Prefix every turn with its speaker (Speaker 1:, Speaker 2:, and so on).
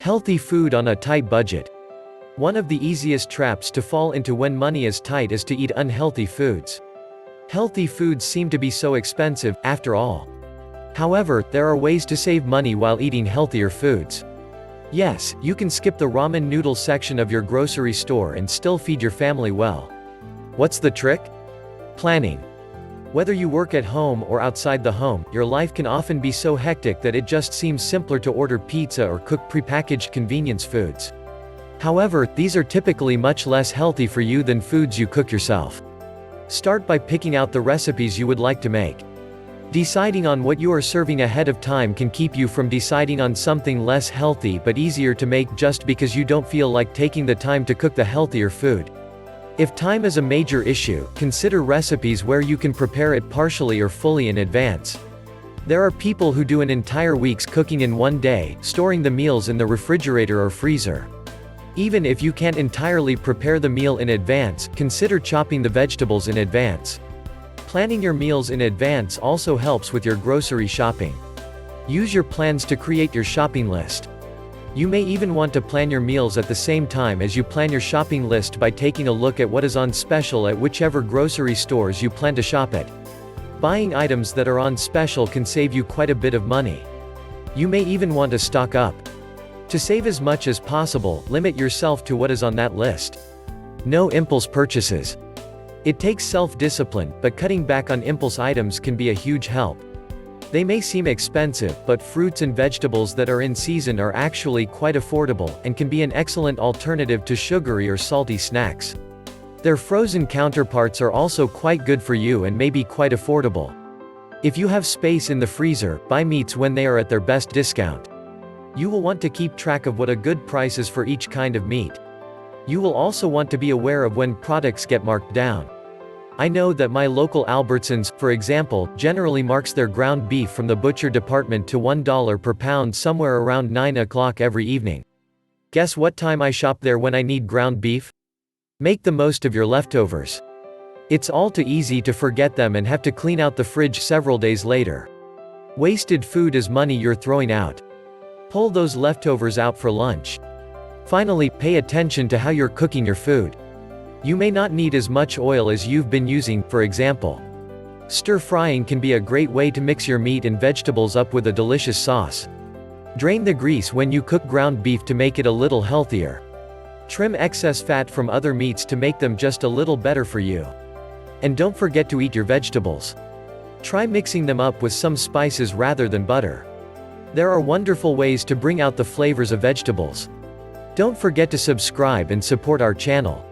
Speaker 1: Healthy food on a tight budget. One of the easiest traps to fall into when money is tight is to eat unhealthy foods. Healthy foods seem to be so expensive, after all. However, there are ways to save money while eating healthier foods. Yes, you can skip the ramen noodle section of your grocery store and still feed your family well. What's the trick? Planning. Whether you work at home or outside the home, your life can often be so hectic that it just seems simpler to order pizza or cook prepackaged convenience foods. However, these are typically much less healthy for you than foods you cook yourself. Start by picking out the recipes you would like to make. Deciding on what you are serving ahead of time can keep you from deciding on something less healthy but easier to make just because you don't feel like taking the time to cook the healthier food. If time is a major issue, consider recipes where you can prepare it partially or fully in advance. There are people who do an entire week's cooking in one day, storing the meals in the refrigerator or freezer. Even if you can't entirely prepare the meal in advance, consider chopping the vegetables in advance. Planning your meals in advance also helps with your grocery shopping. Use your plans to create your shopping list. You may even want to plan your meals at the same time as you plan your shopping list by taking a look at what is on special at whichever grocery stores you plan to shop at. Buying items that are on special can save you quite a bit of money. You may even want to stock up. To save as much as possible, limit yourself to what is on that list. No impulse purchases. It takes self-discipline, but cutting back on impulse items can be a huge help. They may seem expensive, but fruits and vegetables that are in season are actually quite affordable, and can be an excellent alternative to sugary or salty snacks. Their frozen counterparts are also quite good for you and may be quite affordable. If you have space in the freezer, buy meats when they are at their best discount. You will want to keep track of what a good price is for each kind of meat. You will also want to be aware of when products get marked down. I know that my local Albertsons, for example, generally marks their ground beef from the butcher department to $1 per pound somewhere around 9 o'clock every evening. Guess what time I shop there when I need ground beef? Make the most of your leftovers. It's all too easy to forget them and have to clean out the fridge several days later. Wasted food is money you're throwing out. Pull those leftovers out for lunch. Finally, pay attention to how you're cooking your food. You may not need as much oil as you've been using, for example. Stir-frying can be a great way to mix your meat and vegetables up with a delicious sauce. Drain the grease when you cook ground beef to make it a little healthier. Trim excess fat from other meats to make them just a little better for you. And don't forget to eat your vegetables. Try mixing them up with some spices rather than butter. There are wonderful ways to bring out the flavors of vegetables. Don't forget to subscribe and support our channel.